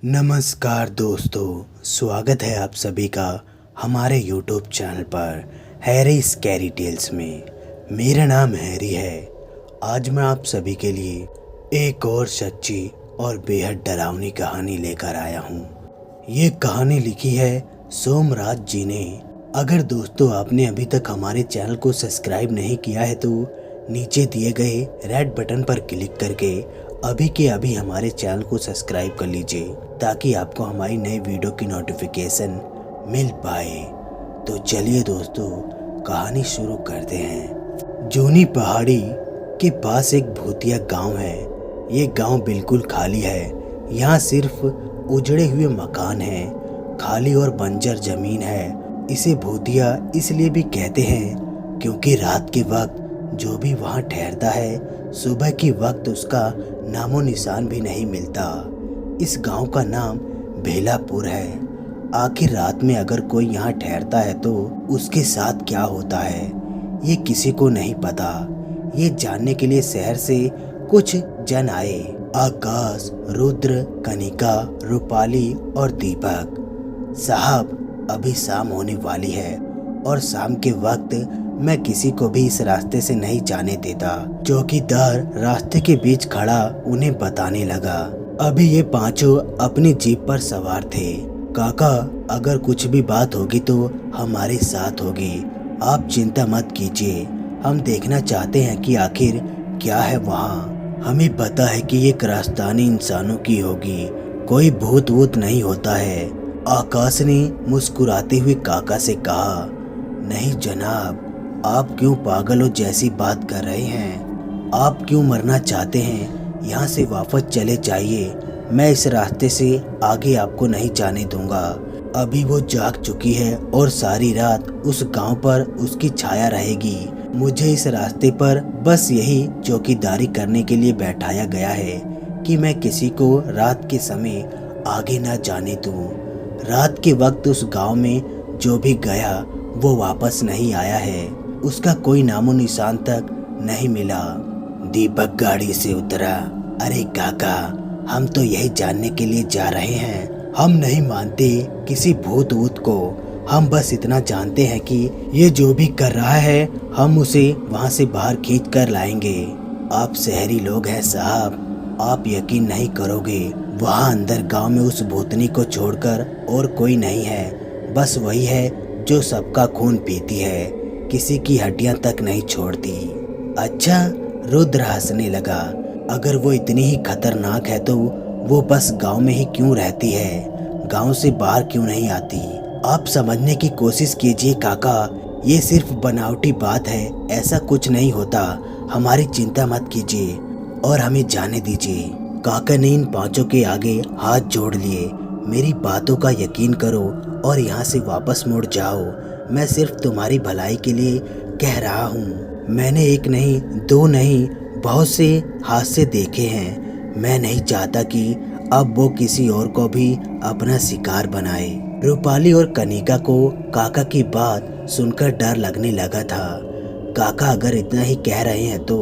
नमस्कार दोस्तों, स्वागत है आप सभी का हमारे YouTube चैनल पर हैरी स्कैरी टेल्स में। मेरा नाम हैरी है। आज मैं आप सभी के लिए एक और सच्ची और बेहद डरावनी कहानी लेकर आया हूँ। ये कहानी लिखी है सोमराज जी ने। अगर दोस्तों आपने अभी तक हमारे चैनल को सब्सक्राइब नहीं किया है तो नीचे दिए गए रेड बटन पर क्लिक करके अभी के अभी हमारे चैनल को सब्सक्राइब कर लीजिए ताकि आपको हमारी नई वीडियो की नोटिफिकेशन मिल पाए। तो चलिए दोस्तों, कहानी शुरू करते हैं। जूनी पहाड़ी के पास एक भूतिया गांव है। ये गांव बिल्कुल खाली है। यहाँ सिर्फ उजड़े हुए मकान हैं, खाली और बंजर जमीन है। इसे भूतिया इसलिए भी कहते हैं क्योंकि रात के वक्त जो भी वहाँ ठहरता है, सुबह के वक्त उसका नामो निशान भी नहीं मिलता। इस गांव का नाम भेलापुर है। आखिर रात में अगर कोई यहाँ ठहरता है तो उसके साथ क्या होता है, ये किसी को नहीं पता। ये जानने के लिए शहर से कुछ जन आए। आकाश, रुद्र, कनिका, रूपाली और दीपक। साहब, अभी शाम होने वाली है और शाम के वक्त मैं किसी को भी इस रास्ते से नहीं जाने देता। चौकीदार रास्ते के बीच खड़ा उन्हें बताने लगा। अभी ये पांचों अपनी जीप पर सवार थे। काका, अगर कुछ भी बात होगी तो हमारे साथ होगी। आप चिंता मत कीजिए। हम देखना चाहते हैं कि आखिर क्या है वहाँ। हमें पता है कि ये क्रस्तानी इंसानों की होगी, कोई भूत वूत नहीं होता है। आकाश ने मुस्कुराते हुए काका से कहा, नहीं जनाब, आप क्यों पागलों जैसी बात कर रहे हैं? आप क्यों मरना चाहते हैं? यहाँ से वापस चले जाइए। मैं इस रास्ते से आगे आपको नहीं जाने दूंगा। अभी वो जाग चुकी है और सारी रात उस गांव पर उसकी छाया रहेगी। मुझे इस रास्ते पर बस यही चौकीदारी करने के लिए बैठाया गया है कि मैं किसी को रात के समय आगे ना जाने दूं। रात के वक्त उस गांव में जो भी गया वो वापस नहीं आया है। उसका कोई नामो निशान तक नहीं मिला। दीपक गाड़ी से उतरा। अरे काका, हम तो यही जानने के लिए जा रहे हैं। हम नहीं मानते किसी भूत वूत को। हम बस इतना जानते हैं कि ये जो भी कर रहा है हम उसे वहाँ से बाहर खींच कर लाएंगे। आप शहरी लोग हैं साहब, आप यकीन नहीं करोगे। वहाँ अंदर गांव में उस भूतनी को छोड़कर और कोई नहीं है। बस वही है जो सबका खून पीती है, किसी की हड्डियां तक नहीं छोड़ती। अच्छा, रुद्र हंसने लगा। अगर वो इतनी ही खतरनाक है तो वो बस गांव में ही क्यों रहती है, गांव से बाहर क्यों नहीं आती? आप समझने की कोशिश कीजिए काका, ये सिर्फ बनावटी बात है, ऐसा कुछ नहीं होता। हमारी चिंता मत कीजिए और हमें जाने दीजिए। काका ने इन पांचों के आगे हाथ जोड़ लिए। मेरी बातों का यकीन करो और यहाँ से वापस मुड़ जाओ। मैं सिर्फ तुम्हारी भलाई के लिए कह रहा हूँ। मैंने एक नहीं, दो नहीं, बहुत से हादसे देखे हैं। मैं नहीं चाहता कि अब वो किसी और को भी अपना शिकार बनाए। रूपाली और कनिका को काका की बात सुनकर डर लगने लगा था। काका अगर इतना ही कह रहे हैं तो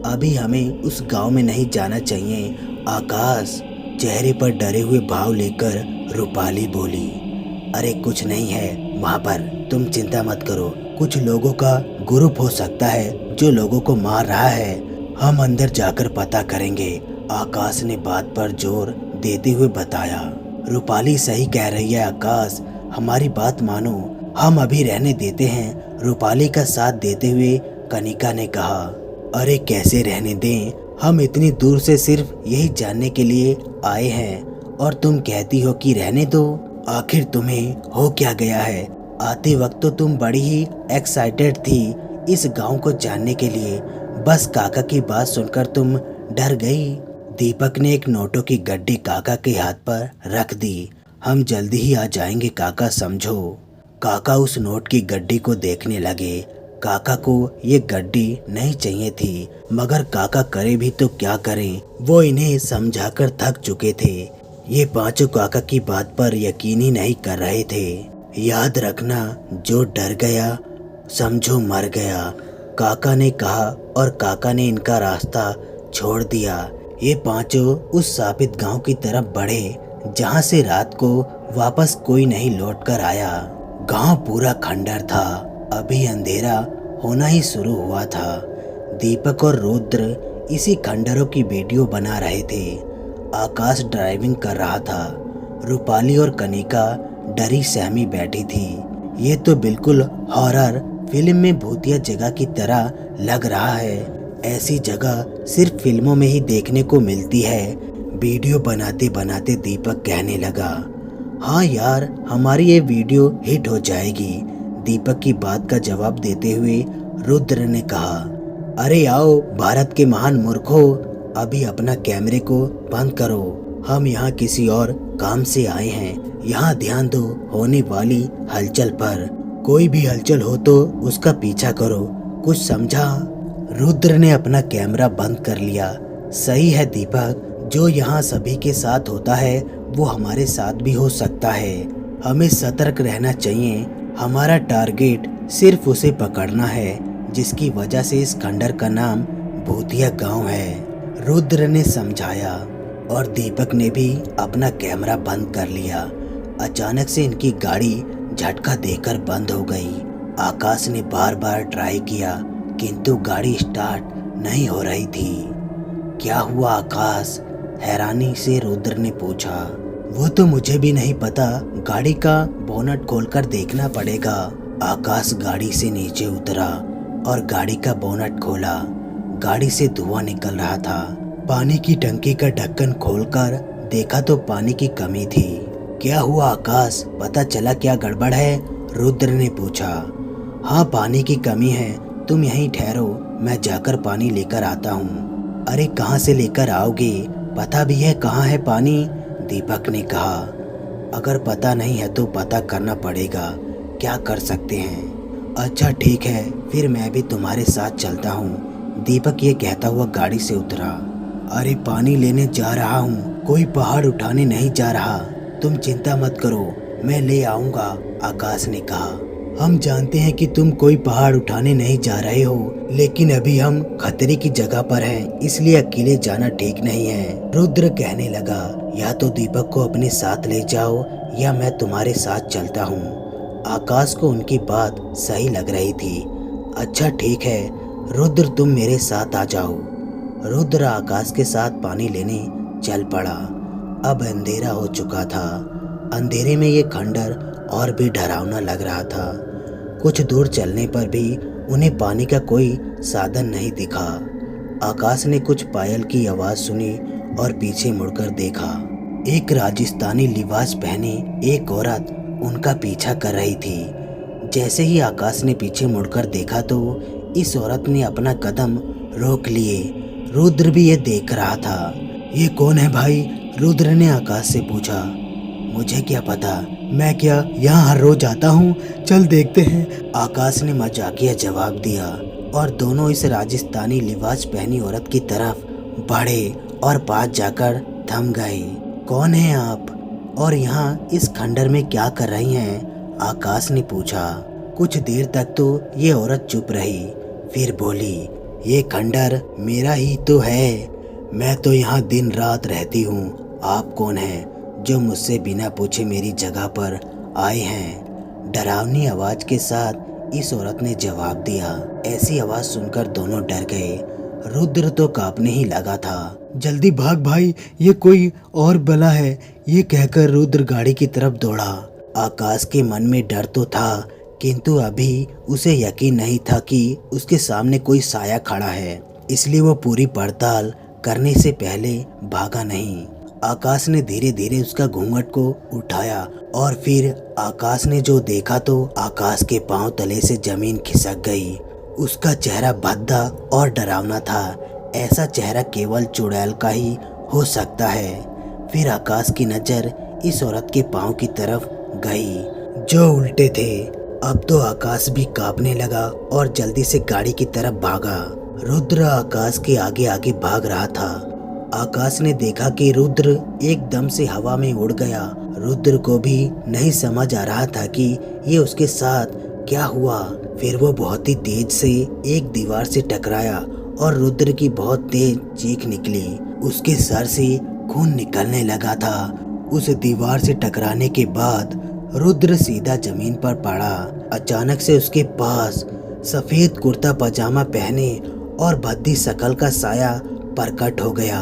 अभी हमें उस गांव में नहीं जाना चाहिए। आकाश, चेहरे पर डरे हुए भाव लेकर रूपाली बोली। अरे कुछ नहीं है वहाँ पर, तुम चिंता मत करो। कुछ लोगों का ग्रुप हो सकता है जो लोगों को मार रहा है। हम अंदर जाकर पता करेंगे। आकाश ने बात पर जोर देते हुए बताया। रूपाली सही कह रही है आकाश, हमारी बात मानो। हम अभी रहने देते हैं, रूपाली का साथ देते हुए कनिका ने कहा। अरे कैसे रहने दें? हम इतनी दूर से सिर्फ यही जानने के लिए आए हैं और तुम कहती हो कि रहने दो। आखिर तुम्हें हो क्या गया है? आते वक्त तो तुम बड़ी ही एक्साइटेड थी इस गांव को जानने के लिए। बस काका की बात सुनकर तुम डर गई। दीपक ने एक नोटों की गड्डी काका के हाथ पर रख दी। हम जल्दी ही आ जाएंगे काका, समझो। काका उस नोट की गड्डी को देखने लगे। काका को ये गड्डी नहीं चाहिए थी, मगर काका करे भी तो क्या करें, वो इन्हें समझाकर थक चुके थे। ये पांचों काका की बात पर यकीन ही नहीं कर रहे थे। याद रखना, जो डर गया समझो मर गया, काका ने कहा और काका ने इनका रास्ता छोड़ दिया। ये पांचों उस साबित गांव की तरफ बढ़े। जहाँ से रात को वापस कोई नहीं लौट कर आया। गांव पूरा खंडर था, अभी अंधेरा होना ही शुरू हुआ था। दीपक और रुद्र इसी खंडरों की वीडियो बना रहे थे। आकाश ड्राइविंग कर रहा था। रूपाली और कनिका डरी सहमी बैठी थी। ये तो बिल्कुल हॉरर फिल्म में भूतिया जगह की तरह लग रहा है। ऐसी जगह सिर्फ फिल्मों में ही देखने को मिलती है। वीडियो बनाते बनाते दीपक कहने लगा, हाँ यार, हमारी ये वीडियो हिट हो जाएगी। दीपक की बात का जवाब देते हुए रुद्र ने कहा, अरे आओ भारत के महान मूर्खों, अभी अपना कैमरे को बंद करो। हम यहाँ किसी और काम से आए हैं। यहाँ ध्यान दो होने वाली हलचल पर। कोई भी हलचल हो तो उसका पीछा करो, कुछ समझा? रुद्र ने अपना कैमरा बंद कर लिया। सही है दीपक, जो यहाँ सभी के साथ होता है वो हमारे साथ भी हो सकता है। हमें सतर्क रहना चाहिए। हमारा टारगेट सिर्फ उसे पकड़ना है जिसकी वजह से इस खंडर का नाम भूतिया गांव है। रुद्र ने समझाया और दीपक ने भी अपना कैमरा बंद कर लिया। अचानक से इनकी गाड़ी झटका देकर बंद हो गई। आकाश ने बार बार ट्राई किया किंतु गाड़ी स्टार्ट नहीं हो रही थी। क्या हुआ आकाश? हैरानी से रुद्र ने पूछा। वो तो मुझे भी नहीं पता, गाड़ी का बोनट खोलकर देखना पड़ेगा। आकाश गाड़ी से नीचे उतरा और गाड़ी का बोनट खोला। गाड़ी से धुआं निकल रहा था। पानी की टंकी का ढक्कन खोलकर देखा तो पानी की कमी थी। क्या हुआ आकाश, पता चला क्या गड़बड़ है? रुद्र ने पूछा। हाँ, पानी की कमी है, तुम यहीं ठहरो, मैं जाकर पानी लेकर आता हूँ। अरे कहाँ से लेकर आओगे? पता भी है कहाँ है पानी? दीपक ने कहा। अगर पता नहीं है तो पता करना पड़ेगा, क्या कर सकते हैं। अच्छा ठीक है, फिर मैं भी तुम्हारे साथ चलता हूँ। दीपक ये कहता हुआ गाड़ी से उतरा। अरे पानी लेने जा रहा हूँ, कोई पहाड़ उठाने नहीं जा रहा। तुम चिंता मत करो, मैं ले आऊँगा, आकाश ने कहा। हम जानते हैं कि तुम कोई पहाड़ उठाने नहीं जा रहे हो, लेकिन अभी हम खतरे की जगह पर हैं, इसलिए अकेले जाना ठीक नहीं है। रुद्र कहने लगा, या तो दीपक को अपने साथ ले जाओ या मैं तुम्हारे साथ चलता हूँ। आकाश को उनकी बात सही लग रही थी। अच्छा ठीक है रुद्र, तुम मेरे साथ आ जाओ। रुद्र आकाश के साथ पानी लेने चल पड़ा। अब अंधेरा हो चुका था। अंधेरे में ये खंडर और भी डरावना लग रहा था। कुछ दूर चलने पर भी उन्हें पानी का कोई साधन नहीं दिखा। आकाश ने कुछ पायल की आवाज़ सुनी और पीछे मुड़कर देखा। एक राजस्थानी लिबास पहने एक औरत उनका पीछा कर रही थी। जैसे ही आकाश ने पीछे मुड़कर देखा तो इस औरत ने अपना कदम रोक लिए। रुद्र भी ये देख रहा था। ये कौन है भाई? रुद्र ने आकाश से पूछा। मुझे क्या पता, मैं क्या यहाँ हर रोज आता हूँ? चल देखते हैं, आकाश ने मजाकिया जवाब दिया और दोनों इस राजस्थानी लिबास पहनी औरत की तरफ बढ़े और पास जाकर थम गए। कौन है आप और यहाँ इस खंडर में क्या कर रही हैं? आकाश ने पूछा। कुछ देर तक तो ये औरत चुप रही, फिर बोली, ये खंडर मेरा ही तो है, मैं तो यहाँ दिन रात रहती हूँ। आप कौन हैं जो मुझसे बिना पूछे मेरी जगह पर आए हैं? डरावनी आवाज के साथ इस औरत ने जवाब दिया। ऐसी आवाज सुनकर दोनों डर गए। रुद्र तो कांपने ही लगा था। जल्दी भाग भाई, ये कोई और बला है, ये कहकर रुद्र गाड़ी की तरफ दौड़ा। आकाश के मन में डर तो था किंतु अभी उसे यकीन नहीं था कि उसके सामने कोई साया खड़ा है, इसलिए वो पूरी पड़ताल करने से पहले भागा नहीं। आकाश ने धीरे धीरे उसका घूंघट को उठाया और फिर आकाश ने जो देखा तो आकाश के पांव तले से जमीन खिसक गई। उसका चेहरा भद्दा और डरावना था। ऐसा चेहरा केवल चुड़ैल का ही हो सकता है। फिर आकाश की नज़र इस औरत के पांव की तरफ गई जो उल्टे थे। अब तो आकाश भी कांपने लगा और जल्दी से गाड़ी की तरफ भागा। रुद्र आकाश के आगे आगे भाग रहा था। आकाश ने देखा कि रुद्र एकदम से हवा में उड़ गया। रुद्र को भी नहीं समझ आ रहा था कि ये उसके साथ क्या हुआ। फिर वो बहुत ही तेज से एक दीवार से टकराया और रुद्र की बहुत तेज चीख निकली। उसके सर से खून निकलने लगा था उस दीवार से टकराने के बाद रुद्र सीधा जमीन पर पड़ा। अचानक से उसके पास सफेद कुर्ता पजामा पहने और भद्दी शकल का साया प्रकट हो गया।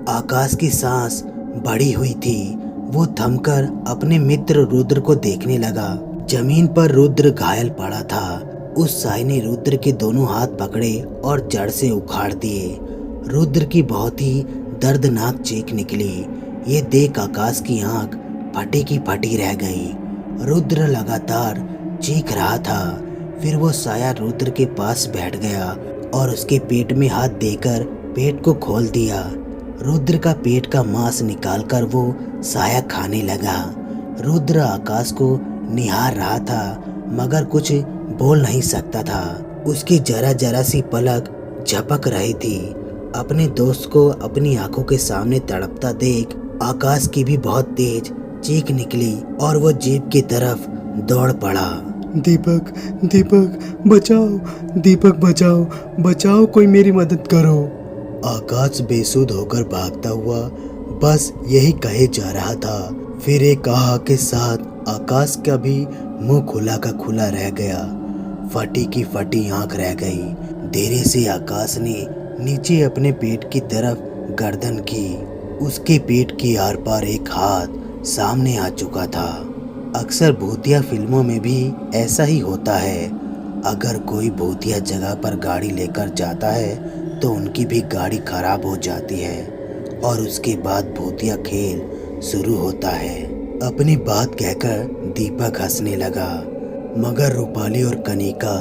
आकाश की सांस बढ़ी हुई थी। वो थमकर अपने मित्र रुद्र को देखने लगा। जमीन पर रुद्र घायल पड़ा था। उस साई ने रुद्र के दोनों हाथ पकड़े और जड़ से उखाड़ दिए। रुद्र की बहुत ही दर्दनाक चीख निकली। ये देख आकाश की आंख फटी की फटी रह गई। रुद्र लगातार चीख रहा था। फिर वो साया रुद्र के पास बैठ गया और उसके पेट में हाथ देकर पेट को खोल दिया। रुद्र का पेट का मांस निकालकर वो साया खाने लगा। रुद्र आकाश को निहार रहा था मगर कुछ बोल नहीं सकता था। उसकी जरा जरा सी पलक झपक रही थी। अपने दोस्त को अपनी आंखों के सामने तड़पता देख आकाश की भी बहुत तेज चीख निकली और वो जीप की तरफ दौड़ पड़ा। दीपक, दीपक बचाओ, दीपक बचाओ, बचाओ, कोई मेरी मदद करो। आकाश बेसुध होकर भागता हुआ बस यही कहे जा रहा था। फिर एक आह के साथ आकाश का भी मुंह खुला का खुला रह गया। फटी की फटी आंख रह गई। धीरे से आकाश ने नीचे अपने पेट की तरफ गर्दन की। उसके पेट के आर पार एक हाथ सामने आ चुका था। अक्सर भूतिया फिल्मों में भी ऐसा ही होता है। अगर कोई भूतिया जगह पर गाड़ी लेकर जाता है तो उनकी भी गाड़ी खराब हो जाती है और उसके बाद भूतिया खेल शुरू होता है। अपनी बात कहकर दीपक हंसने लगा मगर रूपाली और कनिका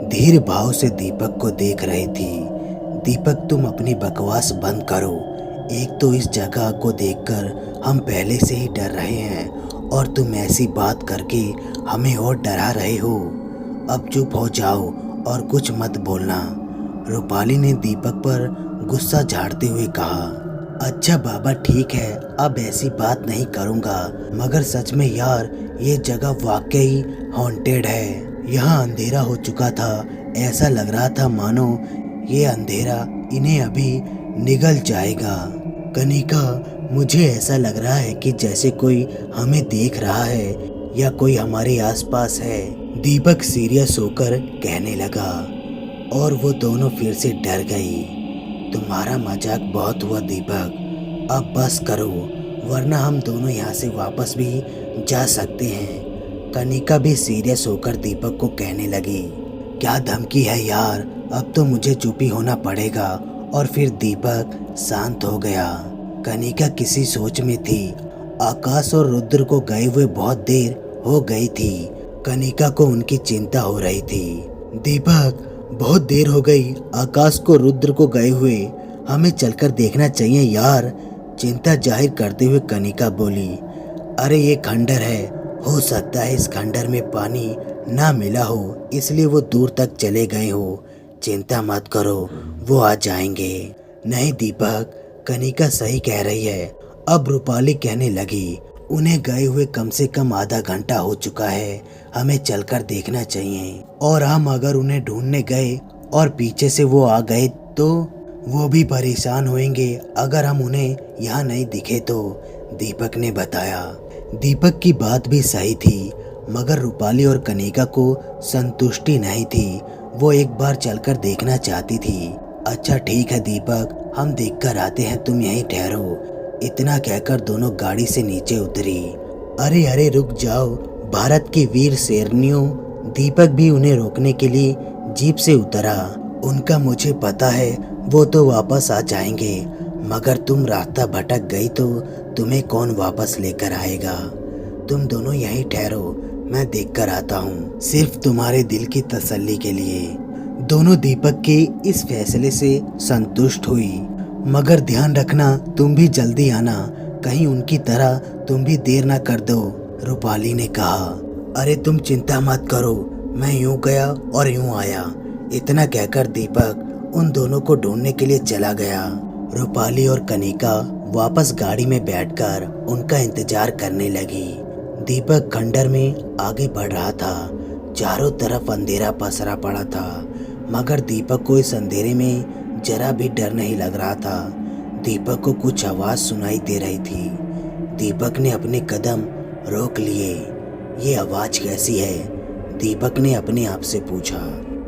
धीर भाव से दीपक को देख रही थी। दीपक, तुम अपनी बकवास बंद करो। एक तो इस जगह को देखकर हम पहले से ही डर रहे हैं और तुम ऐसी बात करके हमें और डरा रहे हो। अब चुप हो जाओ और कुछ मत बोलना। रूपाली ने दीपक पर गुस्सा झाड़ते हुए कहा। अच्छा बाबा ठीक है, अब ऐसी बात नहीं करूँगा मगर सच में यार ये जगह वाकई हॉन्टेड है। यहाँ अंधेरा हो चुका था। ऐसा लग रहा था मानो ये अंधेरा इन्हें अभी निगल जाएगा। कनिका, मुझे ऐसा लग रहा है कि जैसे कोई हमें देख रहा है या कोई हमारे आसपास है। दीपक सीरियस होकर कहने लगा और वो दोनों फिर से डर गई। तुम्हारा मजाक बहुत हुआ दीपक, अब बस करो वरना हम दोनों यहाँ से वापस भी जा सकते हैं। कनिका भी सीरियस होकर दीपक को कहने लगी। क्या धमकी है यार, अब तो मुझे चुप ही होना पड़ेगा। और फिर दीपक शांत हो गया। कनिका किसी सोच में थी। आकाश और रुद्र को गए हुए बहुत देर हो गई थी। कनिका को उनकी चिंता हो रही थी। दीपक, बहुत देर हो गई आकाश को रुद्र को गए हुए, हमें चलकर देखना चाहिए यार। चिंता जाहिर करते हुए कनिका बोली। अरे ये खंडर है, हो सकता है इस खंडर में पानी ना मिला हो इसलिए वो दूर तक चले गए हो। चिंता मत करो, वो आ जाएंगे। नहीं दीपक, कनिका सही कह रही है। अब रूपाली कहने लगी। उन्हें गए हुए कम से कम आधा घंटा हो चुका है, हमें चलकर देखना चाहिए। और हम अगर उन्हें ढूंढने गए और पीछे से वो आ गए तो वो भी परेशान होंगे अगर हम उन्हें यहाँ नहीं दिखे तो, दीपक ने बताया। दीपक की बात भी सही थी मगर रूपाली और कनिका को संतुष्टि नहीं थी। वो एक बार चलकर देखना चाहती थी। अच्छा ठीक है दीपक, हम देखकर आते हैं, तुम यहीं ठहरो। इतना कहकर दोनों गाड़ी से नीचे उतरी। अरे अरे रुक जाओ, भारत की वीर शेरनियों। दीपक भी उन्हें रोकने के लिए जीप से उतरा। उनका मुझे पता है वो तो वापस आ जाएंगे मगर तुम रास्ता भटक गई तो तुम्हें कौन वापस लेकर आएगा। तुम दोनों यहीं ठहरो, मैं देखकर आता हूँ, सिर्फ तुम्हारे दिल की तसल्ली के लिए। दोनों दीपक के इस फैसले से संतुष्ट हुई मगर ध्यान रखना तुम भी जल्दी आना, कहीं उनकी तरह तुम भी देर ना कर दो, रूपाली ने कहा। अरे तुम चिंता मत करो, मैं यूं गया और यूं आया। इतना कहकर दीपक उन दोनों को ढूंढने के लिए चला गया। रूपाली और कनिका वापस गाड़ी में बैठकर उनका इंतजार करने लगी। दीपक खंडर में आगे बढ़ रहा था। चारों तरफ अंधेरा पसरा पड़ा था मगर दीपक को इस अंधेरे में जरा भी डर नहीं लग रहा था। दीपक को कुछ आवाज़ सुनाई दे रही थी। दीपक ने अपने कदम रोक लिए। ये आवाज कैसी है? दीपक ने अपने आप से पूछा,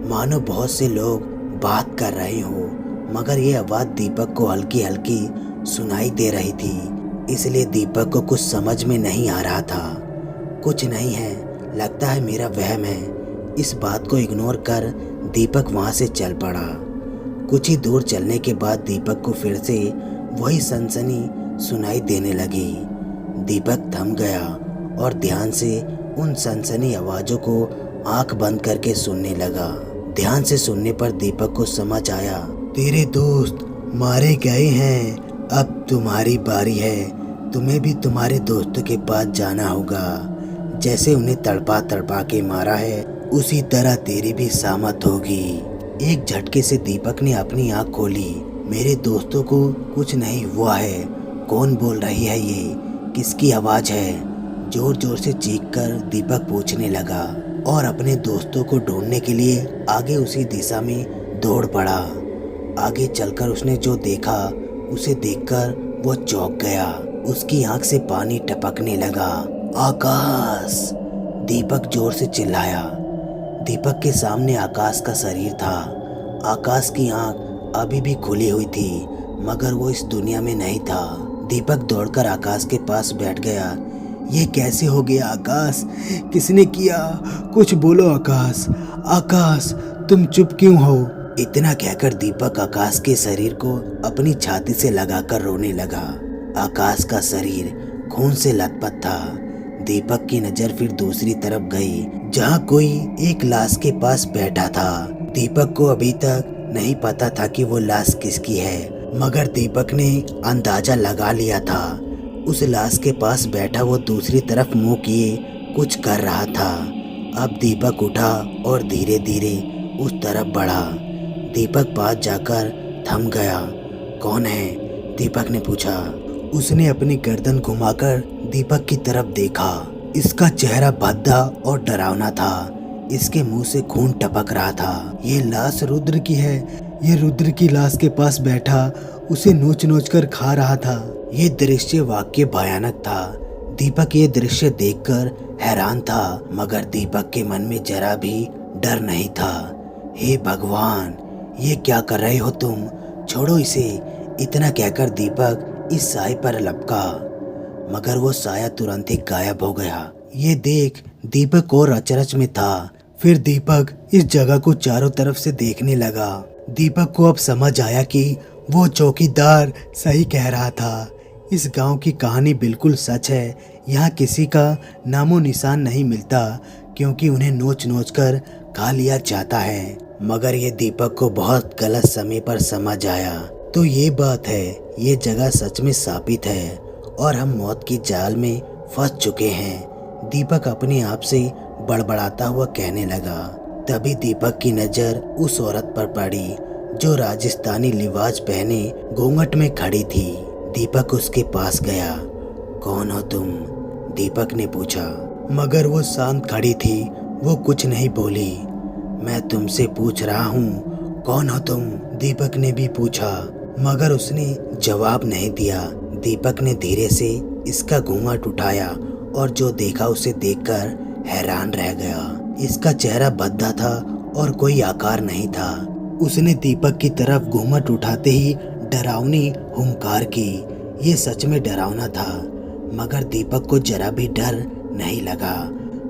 मानो बहुत से लोग बात कर रहे हो, मगर ये आवाज दीपक को हल्की हल्की सुनाई दे रही थी। इसलिए दीपक को कुछ समझ में नहीं आ रहा था। कुछ नहीं है, लगता है मेरा वहम है। इस बात को इग्नोर कर दीपक वहां से चल पड़ा। कुछ ही दूर चलने के बाद दीपक को फिर से वही सनसनी सुनाई देने लगी। दीपक थम गया और ध्यान से उन सनसनी आवाजों को आंख बंद करके सुनने लगा। ध्यान से सुनने पर दीपक को समझ आया, तेरे दोस्त मारे गए हैं, अब तुम्हारी बारी है। तुम्हें भी तुम्हारे दोस्तों के पास जाना होगा। जैसे उन्हें तड़पा तड़पा के मारा है, उसी तरह तेरी भी सामत होगी। एक झटके से दीपक ने अपनी आंख खोली। मेरे दोस्तों को कुछ नहीं हुआ है। कौन बोल रही है ये? किसकी आवाज है? जोर जोर से चीखकर दीपक पूछने लगा और अपने दोस्तों को ढूंढने के लिए आगे उसी दिशा में दौड़ पड़ा। आगे चलकर उसने जो देखा उसे देखकर वो चौंक गया। उसकी आंख से पानी टपकने लगा। आकाश! दीपक जोर से चिल्लाया। दीपक के सामने आकाश का शरीर था। आकाश की आंख अभी भी खुली हुई थी, मगर वो इस दुनिया में नहीं था। दीपक दौड़कर आकाश के पास बैठ गया। ये कैसे हो गया आकाश? किसने किया? कुछ बोलो आकाश। आकाश, तुम चुप क्यों हो? इतना कहकर दीपक आकाश के शरीर को अपनी छाती से लगाकर रोने लगा। आकाश का शरीर खून से लथपथ था। दीपक की नजर फिर दूसरी तरफ गई, जहां कोई एक लाश के पास बैठा था। दीपक को अभी तक नहीं पता था कि वो लाश किसकी है, मगर दीपक ने अंदाजा लगा लिया था। उस लाश के पास बैठा वो दूसरी तरफ मुंह किए कुछ कर रहा था। अब दीपक उठा और धीरे धीरे उस तरफ बढ़ा। दीपक पास जाकर थम गया। कौन है? दीपक ने पूछा। उसने अपनी गर्दन घुमाकर दीपक की तरफ देखा। इसका चेहरा भद्दा और डरावना था। इसके मुंह से खून टपक रहा था। ये लाश रुद्र की है। ये रुद्र की लाश के पास बैठा उसे नोच नोच कर खा रहा था। ये दृश्य वाकई भयानक था। दीपक ये दृश्य देखकर हैरान था, मगर दीपक के मन में जरा भी डर नहीं था। हे भगवान, ये क्या कर रहे हो तुम? छोड़ो इसे। इतना कहकर दीपक इस साए पर लपका, मगर वो साया तुरंत ही गायब हो गया। ये देख दीपक और अचरज में था। फिर दीपक इस जगह को चारों तरफ से देखने लगा। दीपक को अब समझ आया कि वो चौकीदार सही कह रहा था। इस गांव की कहानी बिल्कुल सच है। यहाँ किसी का नामो निशान नहीं मिलता, क्योंकि उन्हें नोच नोच कर खा लिया जाता है। मगर ये दीपक को बहुत गलत समय पर समझ आया। तो ये बात है, ये जगह सच में शापित है और हम मौत की जाल में फंस चुके हैं। दीपक अपने आप से बड़बड़ाता हुआ कहने लगा। तभी दीपक की नजर उस औरत पर पड़ी जो राजस्थानी लिबास पहने घूंघट में खड़ी थी। दीपक उसके पास गया। कौन हो तुम? दीपक ने पूछा, मगर वो शांत खड़ी थी। वो कुछ नहीं बोली। मैं तुमसे पूछ रहा हूँ, कौन हो तुम? दीपक ने भी पूछा, मगर उसने जवाब नहीं दिया। दीपक ने धीरे से इसका घूंघट उठाया और जो देखा उसे देखकर हैरान रह गया। इसका चेहरा भद्दा था और कोई आकार नहीं था। उसने दीपक की तरफ घूंघट उठाते ही डरावनी हुंकार की। ये सच में डरावना था, मगर दीपक को जरा भी डर नहीं लगा,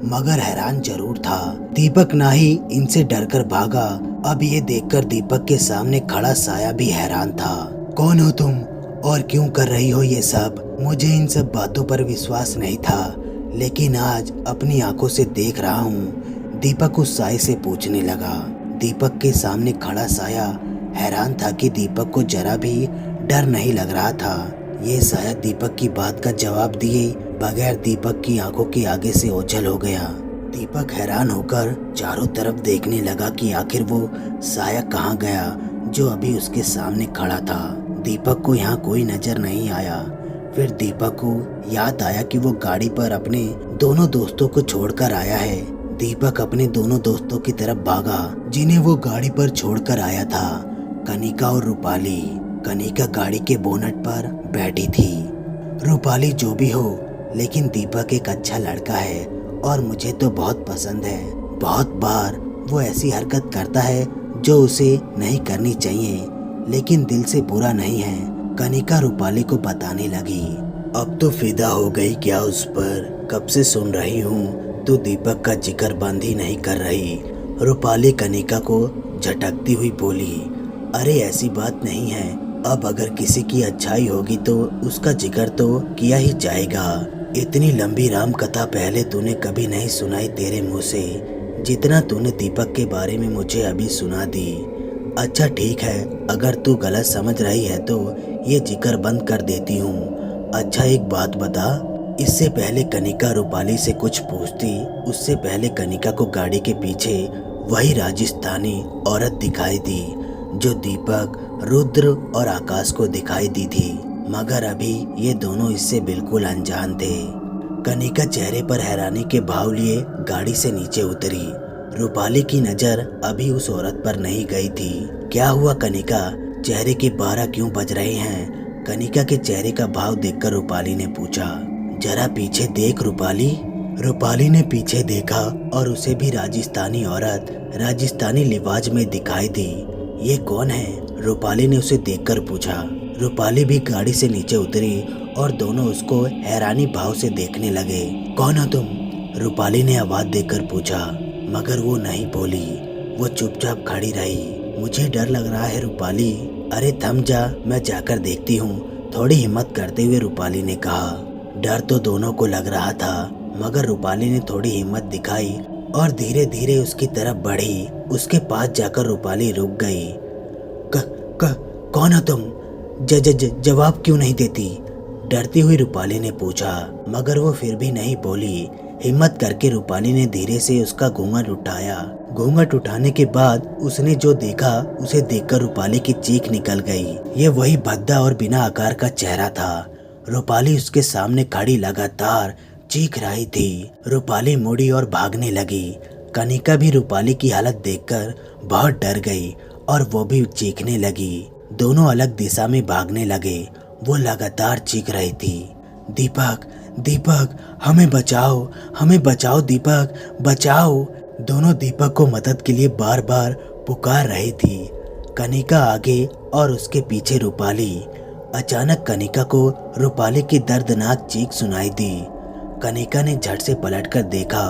मगर हैरान जरूर था। दीपक ना ही इनसे डरकर भागा। अब ये देखकर दीपक के सामने खड़ा साया भी हैरान था। कौन हो तुम और क्यों कर रही हो ये सब? मुझे इन सब बातों पर विश्वास नहीं था, लेकिन आज अपनी आंखों से देख रहा हूँ। दीपक उस साये से पूछने लगा। दीपक के सामने खड़ा साया हैरान था कि दीपक को जरा भी डर नहीं लग रहा था। ये साया दीपक की बात का जवाब दिए बगैर दीपक की आंखों के आगे से ओझल हो गया। दीपक हैरान होकर चारों तरफ देखने लगा कि आखिर वो साया कहाँ गया जो अभी उसके सामने खड़ा था। दीपक को यहाँ कोई नजर नहीं आया। फिर दीपक को याद आया कि वो गाड़ी पर अपने दोनों दोस्तों को छोड़कर आया है। दीपक अपने दोनों दोस्तों की तरफ भागा जिन्हें वो गाड़ी पर छोड़कर आया था, कनिका और रूपाली। कनिका गाड़ी के बोनट पर बैठी थी। रूपाली जो भी हो, लेकिन दीपक एक अच्छा लड़का है और मुझे तो बहुत पसंद है। बहुत बार वो ऐसी हरकत करता है जो उसे नहीं करनी चाहिए, लेकिन दिल से बुरा नहीं है, कनिका रूपाली को बताने लगी। अब तो फिदा हो गई क्या उस पर? कब से सुन रही हूँ तो दीपक का जिक्र बंद ही नहीं कर रही। रूपाली कनिका को झटकती हुई बोली, अरे ऐसी बात नहीं है, अब अगर किसी की अच्छाई होगी तो उसका जिक्र तो किया ही जाएगा। इतनी लंबी राम कथा पहले तूने कभी नहीं सुनाई तेरे मुंह से, जितना तूने दीपक के बारे में मुझे अभी सुना दी। अच्छा ठीक है, अगर तू गलत समझ रही है तो ये जिक्र बंद कर देती हूँ। अच्छा एक बात बता। इससे पहले कनिका रूपाली से कुछ पूछती, उससे पहले कनिका को गाड़ी के पीछे वही राजस्थानी औरत दिखाई दी जो दीपक, रुद्र और आकाश को दिखाई दी थी, मगर अभी ये दोनों इससे बिल्कुल अनजान थे। कनिका चेहरे पर हैरानी के भाव लिए गाड़ी से नीचे उतरी। रूपाली की नजर अभी उस औरत पर नहीं गई थी। क्या हुआ कनिका, चेहरे के 12 क्यों बज रहे हैं? कनिका के चेहरे का भाव देखकर रूपाली ने पूछा। जरा पीछे देख रूपाली। रूपाली ने पीछे देखा और उसे भी राजस्थानी औरत राजस्थानी लिबाज में दिखाई दी। ये कौन है? रूपाली ने उसे देखकर पूछा। रूपाली भी गाड़ी से नीचे उतरी और दोनों उसको हैरानी भाव से देखने लगे। कौन हो तुम? रूपाली ने आवाज देकर पूछा, मगर वो नहीं बोली, वो चुपचाप खड़ी रही। मुझे डर लग रहा है रूपाली। अरे थम जा, मैं जाकर देखती हूँ, थोड़ी हिम्मत करते हुए रूपाली ने कहा। डर तो दोनों को लग रहा था, मगर रूपाली ने थोड़ी हिम्मत दिखाई और धीरे धीरे उसकी तरफ बढ़ी। उसके पास जाकर रूपाली रुक गई। कौन हो तुम? जवाब क्यों नहीं देती? डरती हुई रूपाली ने पूछा, मगर वो फिर भी नहीं बोली। हिम्मत करके रूपाली ने धीरे से उसका घूंघट उठाया। घूंघट उठाने के बाद उसने जो देखा उसे देखकर रूपाली की चीख निकल गई। ये वही भद्दा और बिना आकार का चेहरा था। रूपाली उसके सामने खड़ी लगातार चीख रही थी। रूपाली मुड़ी और भागने लगी। कनिका भी रूपाली की हालत देखकर बहुत डर गई और वो भी चीखने लगी। दोनों अलग दिशा में भागने लगे। वो लगातार चीख रही थी, दीपक, दीपक, हमें बचाओ दीपक, बचाओ। दोनों दीपक को मदद के लिए बार बार पुकार रही थी। कनिका आगे और उसके पीछे रूपाली। अचानक कनिका को रूपाली की दर्दनाक चीख सुनाई दी। कनिका ने झट से पलटकर देखा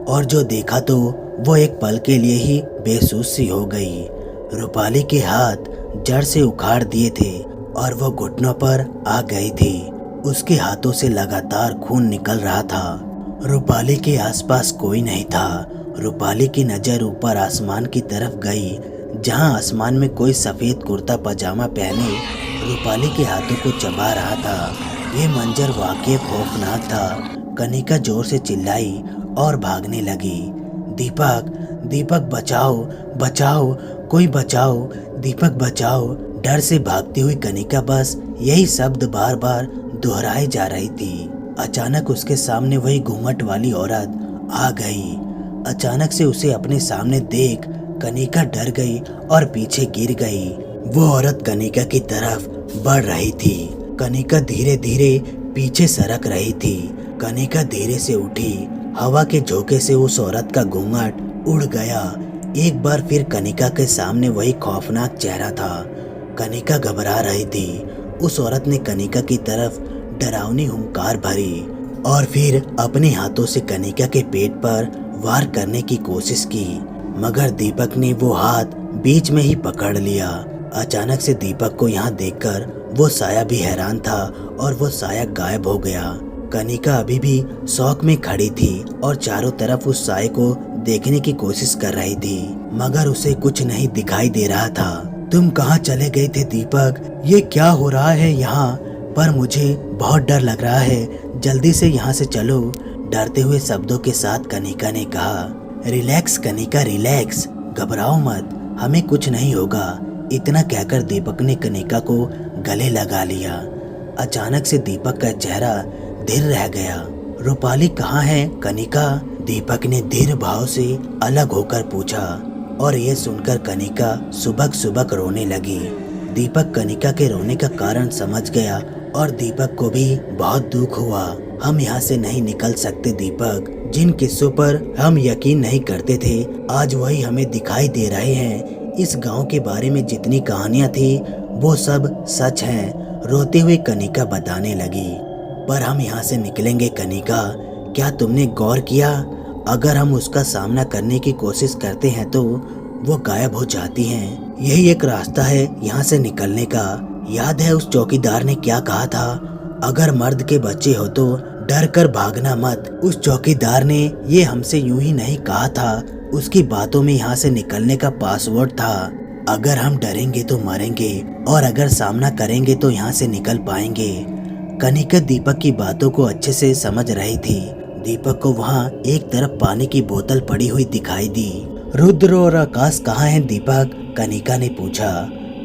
और जो देखा तो वो एक पल के लिए ही बेसुध सी हो गई। रूपाली के हाथ जड़ से उखाड़ दिए थे और वो घुटनों पर आ गई थी। उसके हाथों से लगातार खून निकल रहा था। रूपाली के आसपास कोई नहीं था। रूपाली की नज़र ऊपर आसमान की तरफ गई, जहां आसमान में कोई सफ़ेद कुर्ता पजामा पहने रूपाली के हाथों को चबा रहा था। ये मंजर वाकई खौफनाक था। कनिका जोर से चिल्लाई और भागने लगी। दीपक, दीपक बचाओ, बचाओ, कोई बचाओ, दीपक बचाओ। डर से भागती हुई कनिका बस यही शब्द बार बार दोहराई जा रही थी। अचानक उसके सामने वही घूंघट वाली औरत आ गई। अचानक से उसे अपने सामने देख कनिका डर गई और पीछे गिर गई। वो औरत कनिका की तरफ बढ़ रही थी। कनिका धीरे धीरे पीछे सरक रही थी। कनिका धीरे से उठी। हवा के झोंके से उस औरत का घूंघट उड़ गया। एक बार फिर कनिका के सामने वही खौफनाक चेहरा था। कनिका घबरा रही थी। उस औरत ने कनिका की तरफ डरावनी हुंकार भरी और फिर अपने हाथों से कनिका के पेट पर वार करने की कोशिश की, मगर दीपक ने वो हाथ बीच में ही पकड़ लिया। अचानक से दीपक को यहाँ देखकर वो साया भी हैरान था और वो साया गायब हो गया। कनिका अभी भी शौक में खड़ी थी और चारों तरफ उस साये को देखने की कोशिश कर रही थी, मगर उसे कुछ नहीं दिखाई दे रहा था। तुम कहाँ चले गए थे दीपक? ये क्या हो रहा है यहाँ पर? मुझे बहुत डर लग रहा है, जल्दी से यहाँ से चलो। डरते हुए शब्दों के साथ कनिका ने कहा। रिलैक्स कनिका, रिलैक्स, घबराओ मत, हमें कुछ नहीं होगा। इतना कहकर दीपक ने कनिका को गले लगा लिया। अचानक से दीपक का चेहरा धीर रह गया। रूपाली कहाँ है कनिका? दीपक ने धीर भाव से अलग होकर पूछा और ये सुनकर कनिका सुबक सुबक रोने लगी। दीपक कनिका के रोने का कारण समझ गया और दीपक को भी बहुत दुख हुआ। हम यहाँ से नहीं निकल सकते दीपक। जिन किस्सों पर हम यकीन नहीं करते थे आज वही हमें दिखाई दे रहे हैं। इस गांव के बारे में जितनी कहानियां थी वो सब सच हैं। रोते हुए कनिका बताने लगी। पर हम यहाँ से निकलेंगे कनिका, क्या तुमने गौर किया अगर हम उसका सामना करने की कोशिश करते हैं तो वो गायब हो जाती हैं। यही एक रास्ता है यहाँ से निकलने का। याद है उस चौकीदार ने क्या कहा था, अगर मर्द के बच्चे हो तो डर कर भागना मत। उस चौकीदार ने ये हमसे यूं ही नहीं कहा था, उसकी बातों में यहाँ से निकलने का पासवर्ड था। अगर हम डरेंगे तो मरेंगे और अगर सामना करेंगे तो यहाँ से निकल पाएंगे। कनिका दीपक की बातों को अच्छे से समझ रही थी। दीपक को वहाँ एक तरफ पानी की बोतल पड़ी हुई दिखाई दी। रुद्र और आकाश कहाँ हैं दीपक? कनिका ने पूछा।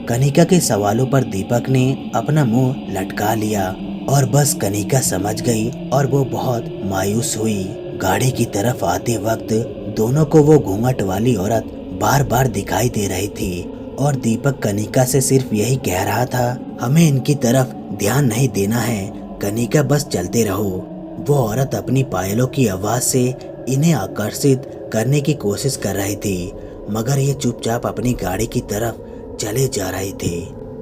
कनिका के सवालों पर दीपक ने अपना मुंह लटका लिया और बस कनिका समझ गई और वो बहुत मायूस हुई। गाड़ी की तरफ आते वक्त दोनों को वो घूंघट वाली औरत बार बार दिखाई दे रही थी और दीपक कनिका से सिर्फ यही कह रहा था, हमें इनकी तरफ ध्यान नहीं देना है कनिका, बस चलते रहो। वो औरत अपनी पायलों की आवाज से इन्हें आकर्षित करने की कोशिश कर रही थी मगर ये चुपचाप अपनी गाड़ी की तरफ चले जा रहे थे।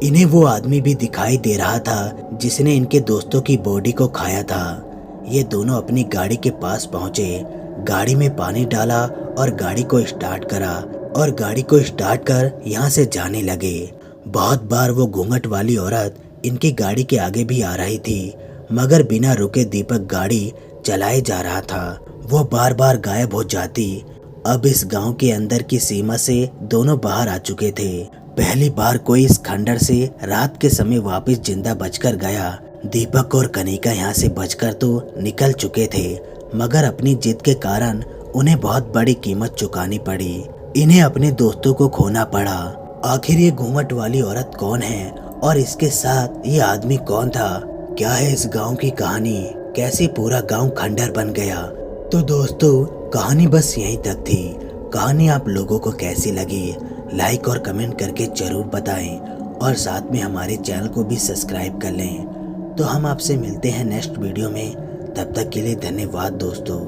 इन्हें वो आदमी भी दिखाई दे रहा था जिसने इनके दोस्तों की बॉडी को खाया था। ये दोनों अपनी गाड़ी के पास पहुंचे, गाड़ी में पानी डाला और गाड़ी को स्टार्ट करा और गाड़ी को स्टार्ट कर यहाँ से जाने लगे। बहुत बार वो घूंघट वाली औरत इनकी गाड़ी के आगे भी आ रही थी मगर बिना रुके दीपक गाड़ी चलाए जा रहा था। वो बार बार गायब हो जाती। अब इस गांव के अंदर की सीमा से दोनों बाहर आ चुके थे। पहली बार कोई इस खंडर से रात के समय वापस जिंदा बचकर गया। दीपक और कनिका यहाँ से बचकर तो निकल चुके थे मगर अपनी जिद के कारण उन्हें बहुत बड़ी कीमत चुकानी पड़ी। इन्हें अपने दोस्तों को खोना पड़ा। आखिर ये घूंघट वाली औरत कौन है और इसके साथ ये आदमी कौन था? क्या है इस गांव की कहानी? कैसे पूरा गांव खंडर बन गया? तो दोस्तों कहानी बस यहीं तक थी। कहानी आप लोगों को कैसी लगी लाइक और कमेंट करके जरूर बताएं और साथ में हमारे चैनल को भी सब्सक्राइब कर लें। तो हम आपसे मिलते हैं नेक्स्ट वीडियो में। तब तक के लिए धन्यवाद दोस्तों।